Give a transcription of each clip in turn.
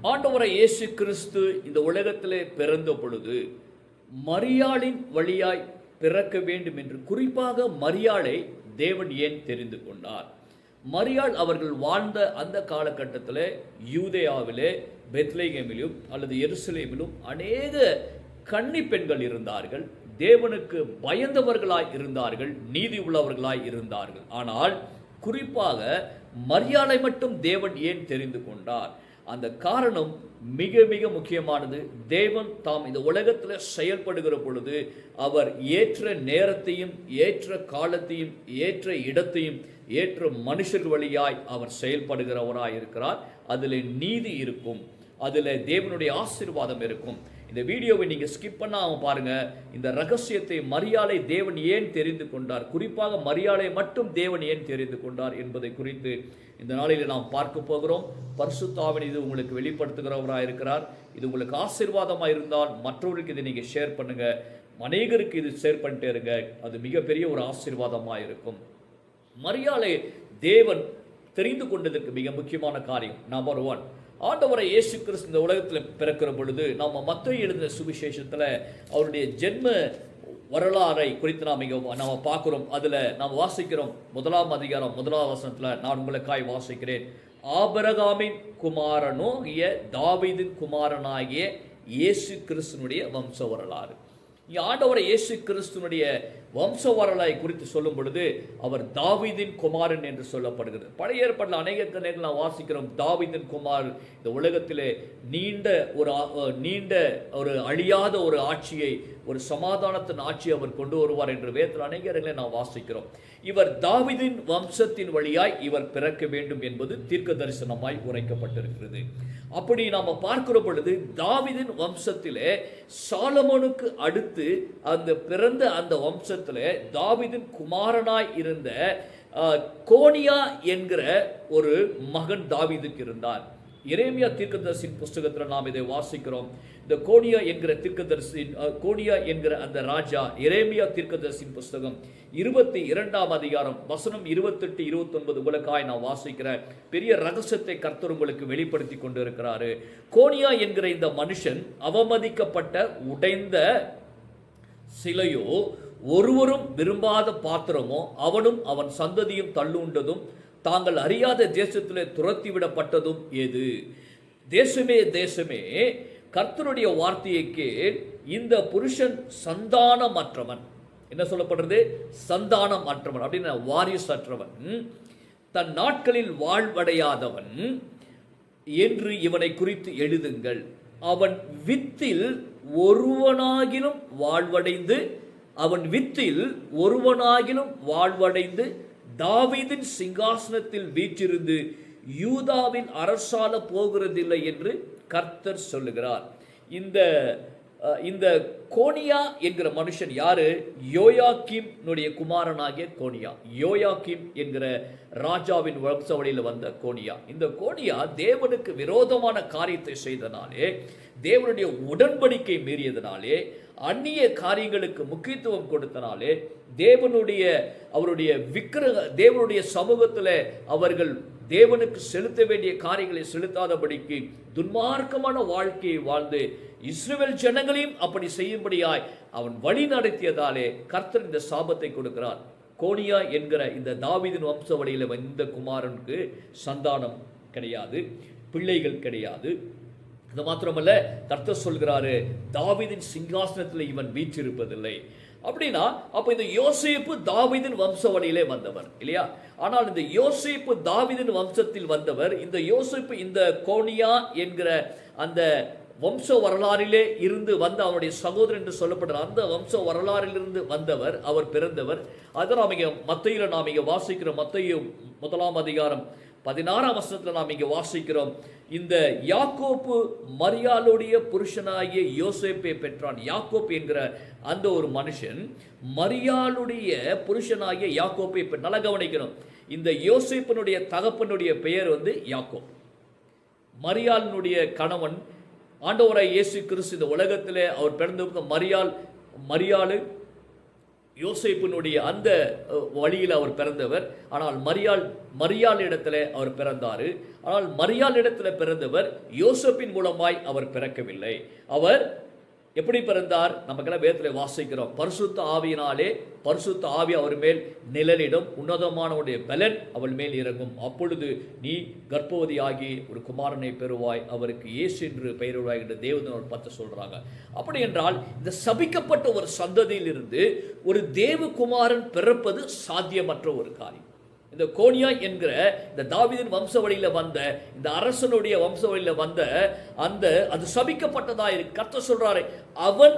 ஆண்டவரை இயேசு கிறிஸ்து இந்த உலகத்திலே பிறந்த பொழுது மரியாளின் வழியாய் பிறக்க வேண்டும் என்று குறிப்பாக மரியாளை தேவன் ஏன் தெரிந்து கொண்டார்? மரியாள் அவர்கள் வாழ்ந்த அந்த காலகட்டத்தில் யூதேயாவிலே பெத்லெகேமிலும் அல்லது எருசலேமிலும் அநேக கன்னி பெண்கள் இருந்தார்கள். தேவனுக்கு பயந்தவர்களாய் இருந்தார்கள், நீதி உள்ளவர்களாய் இருந்தார்கள். ஆனால் குறிப்பாக மரியாளை மட்டும் தேவன் ஏன் தெரிந்து கொண்டார்? அந்த காரணம் மிக மிக முக்கியமானது. தேவன் தாம் இந்த உலகத்தில் செயல்படுகிற பொழுது அவர் ஏற்ற நேரத்தையும் ஏற்ற காலத்தையும் ஏற்ற இடத்தையும் ஏற்ற மனுஷர் வழியாய் அவர் செயல்படுகிறவராய் இருக்கிறார். அதில் நீதி இருக்கும், அதில் தேவனுடைய ஆசீர்வாதம் இருக்கும். இந்த வீடியோவை நீங்கள் ஸ்கிப் பண்ணாமல் பாருங்கள். இந்த ரகசியத்தை மரியாளை தேவன் ஏன் தெரிந்து கொண்டார், குறிப்பாக மரியாளை மட்டும் தேவன் ஏன் தெரிந்து கொண்டார் என்பதை குறித்து இந்த நாளில் நாம் பார்க்க போகிறோம். பரிசுத்த ஆவியானவர் இது உங்களுக்கு வெளிப்படுத்துகிறவராக இருக்கிறார். இது உங்களுக்கு ஆசீர்வாதமாக இருந்தால் மற்றவர்களுக்கு இதை நீங்கள் ஷேர் பண்ணுங்கள், அநேகருக்கு இது ஷேர் பண்ணிட்டே இருங்க. அது மிகப்பெரிய ஒரு ஆசீர்வாதமாக இருக்கும். மரியாளை தேவன் தெரிந்து கொண்டதற்கு மிக முக்கியமான காரியம் நம்பர் 1, ஆண்டவரை இயேசு கிறிஸ்து இந்த உலகத்தில் பிறக்கிற பொழுது நம்ம மத்தேயு எழுதின சுவிசேஷத்தில் அவருடைய ஜென்ம வரலாறை குறித்து நாம் பார்க்கிறோம். அதில் நாம் வாசிக்கிறோம். 1ஆம் அதிகாரம் 1ஆம் வசனத்தில் நான் உங்களுக்காய் வாசிக்கிறேன். ஆபிரகாமின் குமாரனாகிய தாவீதின் குமாரனாகிய இயேசு கிறிஸ்துனுடைய வம்ச வரலாறு. இங்கே ஆண்டவரை இயேசு கிறிஸ்துனுடைய வம்ச வரலாறை குறித்து சொல்லும் பொழுது அவர் தாவீதின் குமாரன் என்று சொல்லப்படுகிறது. பழைய ஏற்பாட்டில் அநேக நேரங்கள் நாம் வாசிக்கிறோம், தாவீதின் குமார் இந்த உலகத்திலே நீண்ட ஒரு அழியாத ஒரு ஆட்சியை, ஒரு சமாதானத்தின் ஆட்சியை அவர் கொண்டு வருவார் என்று வேதத்தில் அநேக இடங்களை நாம் வாசிக்கிறோம். இவர் தாவீதின் வம்சத்தின் வழியாய் இவர் பிறக்க வேண்டும் என்பது தீர்க்க தரிசனமாய் உரைக்கப்பட்டிருக்கிறது. அப்படி நாம் பார்க்கிற பொழுது தாவீதின் வம்சத்திலே சாலமோனுக்கு அடுத்து அந்த பிறந்த அந்த வம்சத்திலே தாவீதின் குமாரனாய் இருந்த கோனியா என்கிற ஒரு மகன் தாவீதுக்கு இருந்தார். எரேமியா தீர்க்கதரிசியின் புஸ்தகத்தில் நாம் இதை வாசிக்கிறோம். இந்த கோனியா என்கிற அந்த ராஜா எரேமியா தீர்க்கதரிசியின் புஸ்தகம் 22ஆம் அதிகாரம் வசனம் 28, 29 உங்களுக்காய் நான் வாசிக்கிற பெரிய ரகசியத்தை கர்த்தர் உங்களுக்கு வெளிப்படுத்தி கொண்டு இருக்கிறாரு. கோனியா என்கிற இந்த மனுஷன் அவமதிக்கப்பட்ட உடைந்த சிலையோ, ஒருவரும் விரும்பாத பாத்திரமோ, அவனும் அவன் சந்ததியும் தள்ளுண்டதும் தாங்கள் அறியாத தேசத்திலே துரத்தி விடப்பட்டதும் ஏது? தேசமே தேசமே கர்த்தருடைய வார்த்தையை கேள், இந்த புருஷன் சந்தானமற்றவன். என்ன சொல்லப்படுறது? சந்தானமற்றவன் அப்படின்னா வாரிசு அற்றவன், தன் நாட்களில் வாழ்வடையாதவன் என்று இவனை குறித்து எழுதுங்கள். அவன் வித்தில் ஒருவனாகிலும் வாழ்வடைந்து தாவீதின் சிங்காசனத்தில் வீற்றிருந்து யூதாவின் அரசால போகிறதில்லை என்று கர்த்தர் சொல்லுகிறார். இந்த கோனியா என்கிற மனுஷன் யாரு? யோயாக்கீம் குமாரனாகிய கோனியா. யோயாக்கீம் என்கிற ராஜாவின் வம்சாவளியில் வந்த கோனியா. இந்த கோனியா தேவனுக்கு விரோதமான காரியத்தை செய்தனாலே, தேவனுடைய உடன்படிக்கை மீறியதனாலே, அந்நிய காரியங்களுக்கு முக்கியத்துவம் கொடுத்தனாலே, தேவனுடைய சமூகத்தில் அவர்கள் தேவனுக்கு செலுத்த வேண்டிய காரியங்களை செலுத்தாதபடிக்கு துன்மார்க்கமான வாழ்க்கையை வாழ்ந்து இஸ்ரவேல் ஜனங்களையும் அப்படி செய்யும்படியாய் அவன் வழி நடத்தியதாலே கர்த்தர் இந்த சாபத்தை கொடுக்கிறார். கோனியா என்கிற இந்த தாவீதின் வம்சவழியில் வந்த குமாரனுக்கு சந்தானம் கிடையாது, பிள்ளைகள் கிடையாது. அது மாத்திரமல்ல, கர்த்தர் சொல்கிறாரு தாவீதின் சிங்காசனத்தில் இவன் வீற்றிருப்பதில்லை. அப்படின்னா அப்ப இந்த யோசேப்பு தாவீதின் வம்சவழியிலே வந்தவர் இல்லையா? ஆனால் இந்த யோசேப்பு தாவீதின் வம்சத்தில் வந்தவர். இந்த யோசேப்பு இந்த கோனியா என்கிற அந்த வம்ச வரலாறிலே இருந்து வந்த அவனுடைய சகோதரன் என்று சொல்லப்படுற அந்த வம்ச வரலாறிலிருந்து வந்தவர், அவர் பிறந்தவர். அதை நாம் இங்க வாசிக்கிற மத்தேயு 1ஆம் அதிகாரம் 16ஆம் வசனத்தில் நாம் இங்கே வாசிக்கிறோம். இந்த யாக்கோப்பு மரியாளுடைய புருஷனாகிய யோசேப்பை பெற்றான். யாக்கோப் என்கிற அந்த ஒரு மனுஷன் மரியாளுடைய புருஷனாகிய யாக்கோப்பை நல்லா கவனிக்கணும். இந்த யோசேப்பனுடைய தகப்பனுடைய பெயர் யாக்கோப். மரியாளினுடைய கணவன் ஆண்டவராய் இயேசு கிறிஸ்து இந்த உலகத்திலே அவர் பிறந்த மரியாளு யோசேப்பினுடைய அந்த வழியில் அவர் பிறந்தவர். ஆனால் மரியாள் இடத்துல அவர் பிறந்தார். ஆனால் மரியாள் இடத்துல பிறந்தவர் யோசேப்பின் மூலமாய் அவர் பிறக்கவில்லை. அவர் எப்படி பிறந்தார்? நமக்கெல்லாம் வேதத்தில் வாசிக்கிறோம். பரிசுத்த ஆவியினாலே பரிசுத்த ஆவி அவர் மேல் நிழலிடும், உன்னதமானவருடைய பலன் அவள் மேல் இறங்கும். அப்பொழுது நீ கர்ப்பவதியாகி ஒரு குமாரனை பெறுவாய், அவருக்கு இயேசு என்று பெயரிடுவாய் என்று தேவதூதன் பார்த்து சொல்றாங்க. அப்படி என்றால் இந்த சபிக்கப்பட்ட ஒரு சந்ததியில் இருந்து ஒரு தேவகுமாரன் பிறப்பது சாத்தியமற்ற ஒரு காரியம். இந்த கோனியா என்கிற இந்த தாவீதின் வம்சவழியில் வந்த இந்த அரசனுடைய வம்சவழியில் வந்த அது சபிக்கப்பட்டதா இருக்கு. கர்த்தர் சொல்றாரு, அவன்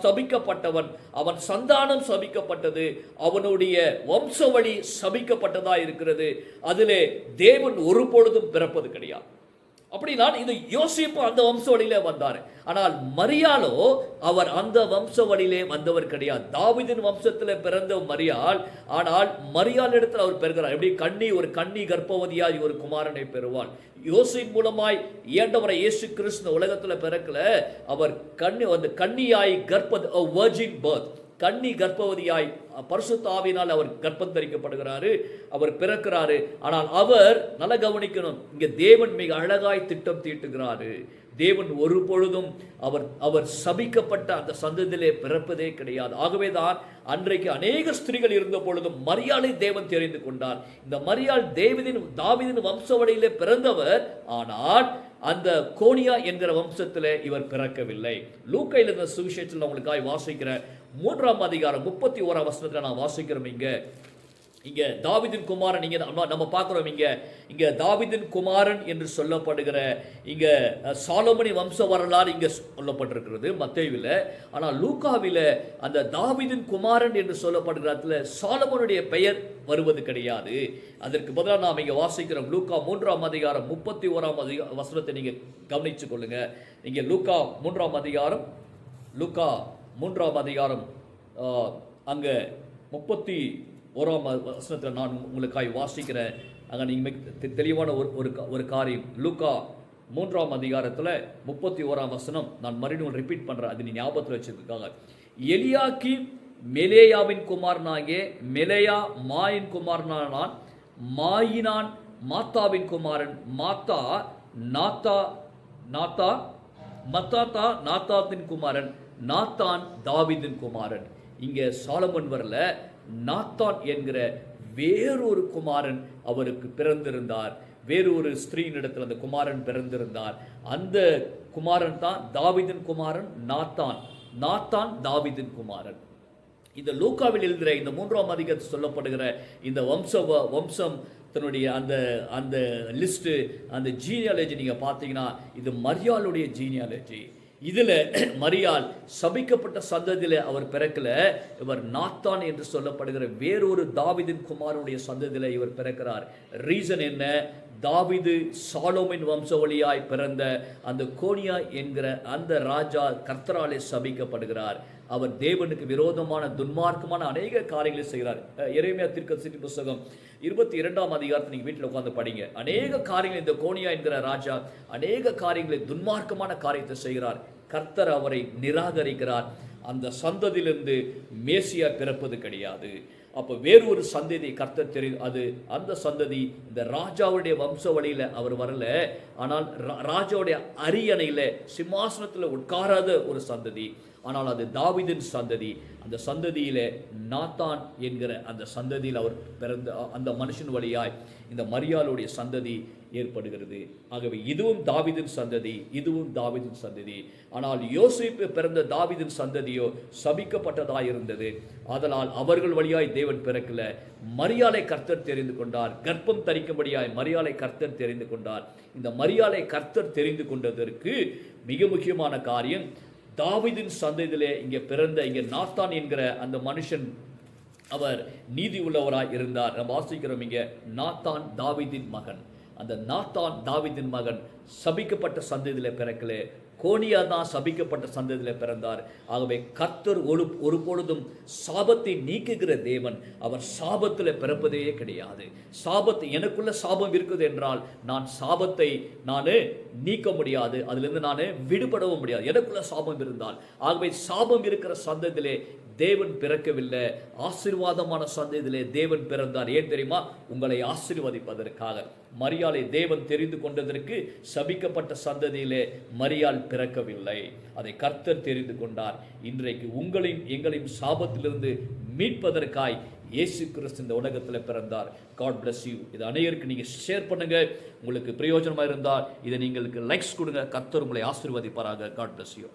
சபிக்கப்பட்டவன், அவன் சந்தானம் சபிக்கப்பட்டது, அவனுடைய வம்சவழி சபிக்கப்பட்டதா இருக்கிறது. அதிலே தேவன் ஒருபொழுதும் பிறப்பது கிடையாது. அப்படின்னா இந்த யோசேப்பு அந்த வம்சவழியிலே வந்தார். ஆனால் மரியாளோ அவர் அந்த வம்சவழியிலே வந்தவர் கிடையாது. தாவீதின் வம்சத்தில் பிறந்த மரியாள். ஆனால் மரியாள் இடத்தில் அவர் பெறுகிறார். எப்படி ஒரு கன்னி கர்ப்பவதியாய் ஒரு குமாரனை பெறுவாள். யோசேப்பு மூலமாய் ஏண்டவரை இயேசு கிறிஸ்து உலகத்தில் பிறக்கல. அவர் கன்னியாய் வர்ஜின் பர்த், கன்னி கர்ப்பவதியாய் பரிசுத்த ஆவியினால் அவர் கர்ப்பம் தரிக்கப்படுகிறாரு, அவர் பிறக்கிறாரு. ஆனால் அவர் நல்ல கவனிக்கணும், இங்க தேவன் மிக அழகாய் திட்டம் தீட்டுகிறாரு. தேவன் ஒரு பொழுதும் அவர் சபிக்கப்பட்ட அந்த சந்ததியிலே பிறப்பதே கிடையாது. ஆகவேதான் அன்றைக்கு அநேக ஸ்திரீகள் இருந்த பொழுதும் மரியாளை தேவன் தெரிந்து கொண்டார். இந்த மரியாள் தாவீதின் வம்சவழியிலே பிறந்தவர். ஆனால் அந்த கோனியா என்கிற வம்சத்திலே இவர் பிறக்கவில்லை. லூக்கா எழுதின சுவிசேஷத்தில் உங்களுக்காக வாசிக்கிற 3ஆம் அதிகாரம் 31ஆம் வசனத்தில் நான் வாசிக்கிறோம். இங்க தாவீதின் குமாரன், இங்க நம்ம பார்க்கிறோம், இங்க தாவீதின் குமாரன் என்று சொல்லப்படுகிற இங்க சாலோமோனின் வம்ச வரலாறு இங்க சொல்லப்பட்டிருக்கிறது மத்தேயுவில. ஆனால் லூக்காவில அந்த தாவீதின் குமாரன் என்று சொல்லப்படுகிற சாலோமோனுடைய பெயர் வருவது கிடையாது. அதற்கு பதிலாக நாம் இங்க வாசிக்கிறோம் லூக்கா 3ஆம் அதிகாரம் 31ஆம் வசனத்தை நீங்க கவனித்துக் கொள்ளுங்க. இங்க லூக்கா 3ஆம் அதிகாரம் அங்க 31ஆம் வசனத்தில் நான் உங்களுக்காக வாசிக்கிறேன். அங்கே நீங்கள் தெளிவான ஒரு காரியம். லூக்கா 3ஆம் அதிகாரத்தில் 31ஆம் வசனம் நான் மறுபடியும் ரிப்பீட் பண்ணுறேன், அது நீ ஞாபகத்தில் வச்சிருக்காங்க. எலியாக்கி மெலேயாவின் குமாரனாகிய மெலேயா மாயின் குமாரனானான், மாயினான் மாத்தாவின் குமாரன், மத்தாத்தா நாத்தாவின் குமாரன், நாத்தான் தாவீதின் குமாரன். இங்கே சாலமோன் வரல, நாத்தான் என்கிற வேறொரு குமாரன் அவருக்கு பிறந்திருந்தார். வேறொரு ஸ்திரீனிடத்தில் அந்த குமாரன் பிறந்திருந்தார். அந்த குமாரன் தான் தாவீதின் குமாரன் நாத்தான் தாவீதின் குமாரன். இந்த லூக்காவில் எழுதுகிற இந்த 3ஆம் அதிகாரத்தில் சொல்லப்படுகிற இந்த வம்சம் தன்னுடைய அந்த லிஸ்ட், அந்த ஜீனியாலஜி நீங்க பார்த்தீங்கன்னா இது மரியாளுடைய ஜீனியாலஜி. இதுல மரியாள் சபிக்கப்பட்ட சந்ததியில அவர் பிறக்கல. இவர் நாத்தான் என்று சொல்லப்படுகிற வேறொரு தாவீதின் குமாரனுடைய சந்ததியில இவர் பிறக்கிறார். ரீசன் என்ன? தாவீது சாலோமின் வம்சவழியாய் பிறந்த அந்த கோனியா என்கிற அந்த ராஜா கர்த்தராலே சபிக்கப்படுகிறார். அவர் தேவனுக்கு விரோதமான துன்மார்க்கமான அநேக காரியங்களை செய்கிறார். எரேமியா தீர்க்கதரிசி புத்தகம் 22ஆம் அதிகாரத்தை நீங்க வீட்டில் உட்கார்ந்து படிங்க. அநேக காரியங்கள் இந்த கோனியா என்கிற ராஜா அநேக காரியங்களை துன்மார்க்கமான காரியத்தை செய்கிறார். கர்த்தர் அவரை நிராகரிக்கிறார். அந்த சந்ததியிலிருந்து மேசியா பிறப்பது கிடையாது. அப்போ வேறு ஒரு சந்ததி கர்த்தர் தெரியும். அந்த சந்ததி இந்த ராஜாவுடைய வம்ச வழியில அவர் வரல. ஆனால் ராஜாவுடைய அரியணையில சிம்மாசனத்தில் உட்காராத ஒரு சந்ததி. ஆனால் அது தாவீதின் சந்ததி. அந்த சந்ததியில நாத்தான் என்கிற அந்த சந்ததியில் அவர் பிறந்த அந்த மனுஷன் வழியாய் இந்த மரியாளுடைய சந்ததி ஏற்படுகிறது. ஆகவே இதுவும் தாவீதின் சந்ததி. ஆனால் யோசேப்பு பிறந்த தாவீதின் சந்ததியோ சபிக்கப்பட்டதாய் இருந்தது. அதனால் அவர்கள் வழியாய் தேவன் பிறக்கல. மரியாளை கர்த்தர் தெரிந்து கொண்டார். கர்ப்பம் தரிக்கும்படியாய் மரியாளை கர்த்தர் தெரிந்து கொண்டார். இந்த மரியாளை கர்த்தர் தெரிந்து கொண்டதற்கு மிக முக்கியமான காரியம், தாவீதின் சந்ததியிலே இங்கே பிறந்த இங்கே நாத்தான் என்கிற அந்த மனுஷன் அவர் நீதி உள்ளவராய் இருந்தார். நம்ம வாசிக்கிறோம் இங்கே நாத்தான் தாவீதின் மகன். அந்த நாத்தான் தாவீதின் மகன் சபிக்கப்பட்ட சந்ததியிலே பிறக்கலே, கோனியா தான் சபிக்கப்பட்ட சந்ததியில் பிறந்தார். ஆகவே கர்த்தர் ஒருபொழுதும் சாபத்தை நீக்குகிற தேவன். அவர் சாபத்தில் பிறப்பதே கிடையாது. சாபத்து எனக்குள்ள சாபம் இருக்குது என்றால் நான் சாபத்தை நீக்க முடியாது, அதிலிருந்து நான் விடுபடவும் முடியாது, எனக்குள்ள சாபம் இருந்தால். ஆகவே சாபம் இருக்கிற சந்ததியிலே தேவன் பிறக்கவில்லை, ஆசீர்வாதமான சந்ததியிலே தேவன் பிறந்தார். ஏன் தெரியுமா? உங்களை ஆசீர்வதிப்பதற்காக. மரியாளை தேவன் தெரிந்து கொண்டதற்கு சபிக்கப்பட்ட சந்ததியிலே மரியாள் பிறக்கவில்லை, அதை கர்த்தர் தெரிந்து கொண்டார். இன்றைக்கு உங்களையும் எங்களையும் சாபத்திலிருந்து மீட்பதற்காய் இயேசு கிறிஸ்து இந்த உலகத்தில் பிறந்தார். God bless you. இது அனைவருக்கு நீங்கள் ஷேர் பண்ணுங்க. உங்களுக்கு பிரயோஜனமாக இருந்தால் இதை நீங்களுக்கு லைக்ஸ் கொடுங்க. கர்த்தர் உங்களை ஆசீர்வதிப்பாராக. God bless you.